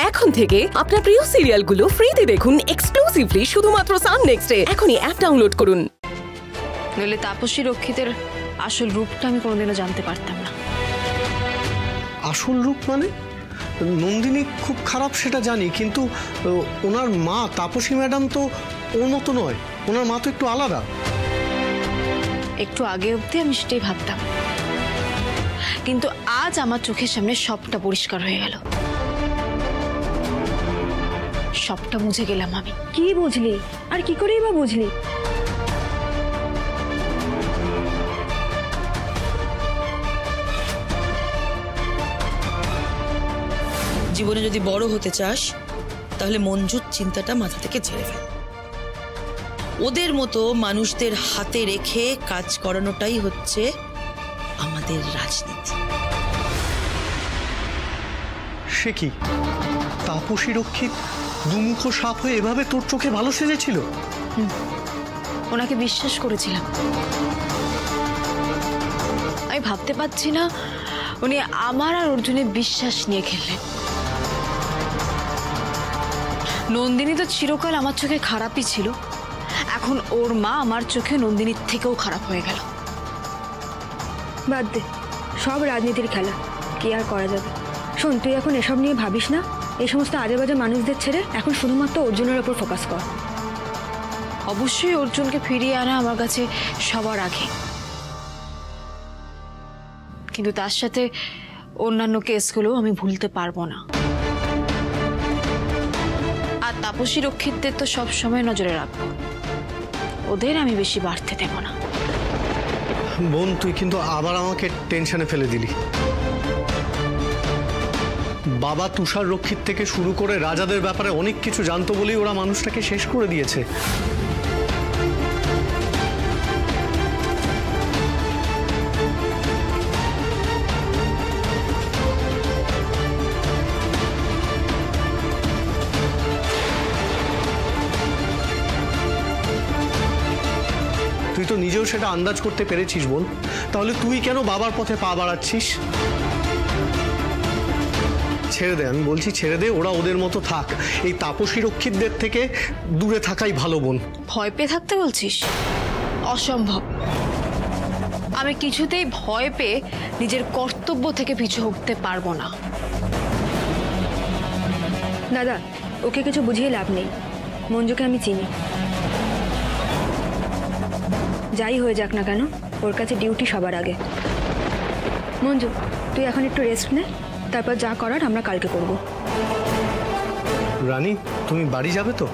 এখন থেকে আপনার প্রিয় সিরিয়ালগুলো ফ্রিতে দেখুন এক্সক্লুসিভলি শুধুমাত্র সান নেক্সটে। এখনই অ্যাপ ডাউনলোড করুন। নইলে তাপসী রক্ষিতের আসল রূপটা আমি কোনোদিনও জানতে পারতাম না। আসল রূপ মানে? নন্দিনী খুব খারাপ সেটা জানি, কিন্তু ওনার মা তাপসী ম্যাডাম তো ওর মতো নয়। ওনার মা তো একটু আলাদা। একটু আগে অবধি আমি সেটাই ভাবতাম, কিন্তু আজ আমার চোখের সামনে সবটা পরিষ্কার হয়ে গেল। সবটা বুঝে গেলাম আমি। কি বুঝলি? আর কি করেই বা বুঝলি? জীবনে যদি বড় হতে চাস তাহলে মঞ্জুর চিন্তাটা মাথা থেকে ছেড়ে ফেল। ওদের মতো মানুষদের হাতে রেখে কাজ করানোটাই হচ্ছে আমাদের রাজনীতি। সে কি তাপসী রক্ষিত দুমুখ সাপ হয়ে এভাবে তোর চোখে ভালো সেজেছিল? ওনাকে বিশ্বাস করেছিলাম। আমি ভাবতে পারছি না উনি আমার আর অর্জুনের বিশ্বাস নিয়ে খেললেন। নন্দিনী তো চিরকাল আমার চোখে খারাপই ছিল, এখন ওর মা আমার চোখে নন্দিনীর থেকেও খারাপ হয়ে গেল। বাদ দে, সব রাজনীতির খেলা, কি আর করা যাবে। শোন, তুই এখন এসব নিয়ে ভাবিস না। এই সমস্ত আজে বাজে মানুষদের ছেড়ে এখন শুধুমাত্র অর্জুনের ওপর ফোকাস কর। অবশ্যই অর্জুনকে ফিরিয়ে আনা আমার কাছে সবার আগে, কিন্তু তার সাথে অন্যান্য কেসগুলো আমি ভুলতে পারবো না। আর তাপসী রক্ষিতদের তো সব সময় নজরে রাখবো, ওদের আমি বেশি বাড়তে দেব না। বোন, তুই কিন্তু আবার আমাকে টেনশনে ফেলে দিলি। বাবা তুষার রক্ষিত থেকে শুরু করে রাজাদের ব্যাপারে অনেক কিছু জানতো বলেই ওরা মানুষটাকে শেষ করে দিয়েছে। তুই তো নিজেও সেটা আন্দাজ করতে পেরেছিস বোন, তাহলে তুই কেন বাবার পথে পা বাড়াচ্ছিস? ছেড়ে দে, আমি বলছি ছেড়ে দে। ওরা ওদের মতো থাক, এই তাপসী রক্ষিতদের থেকে দূরে থাকাই ভালো বোন। ভয় পেয়ে থাকতে বলছিস? অসম্ভব। আমি কিছুতেই ভয় পেয়ে নিজের কর্তব্য থেকে পিছু হটতে পারবো না। দাদা, ওকে কিছু বুঝিয়ে লাভ নেই। মঞ্জুকে আমি চিনি, যাই হয়ে যাক না কেন ওর কাছে ডিউটি সবার আগে। মঞ্জু, তুই এখন একটু রেস্ট নে, তারপর যা করার আমরা কালকে করব। রানী, তুমি বাড়ি যাবে তো?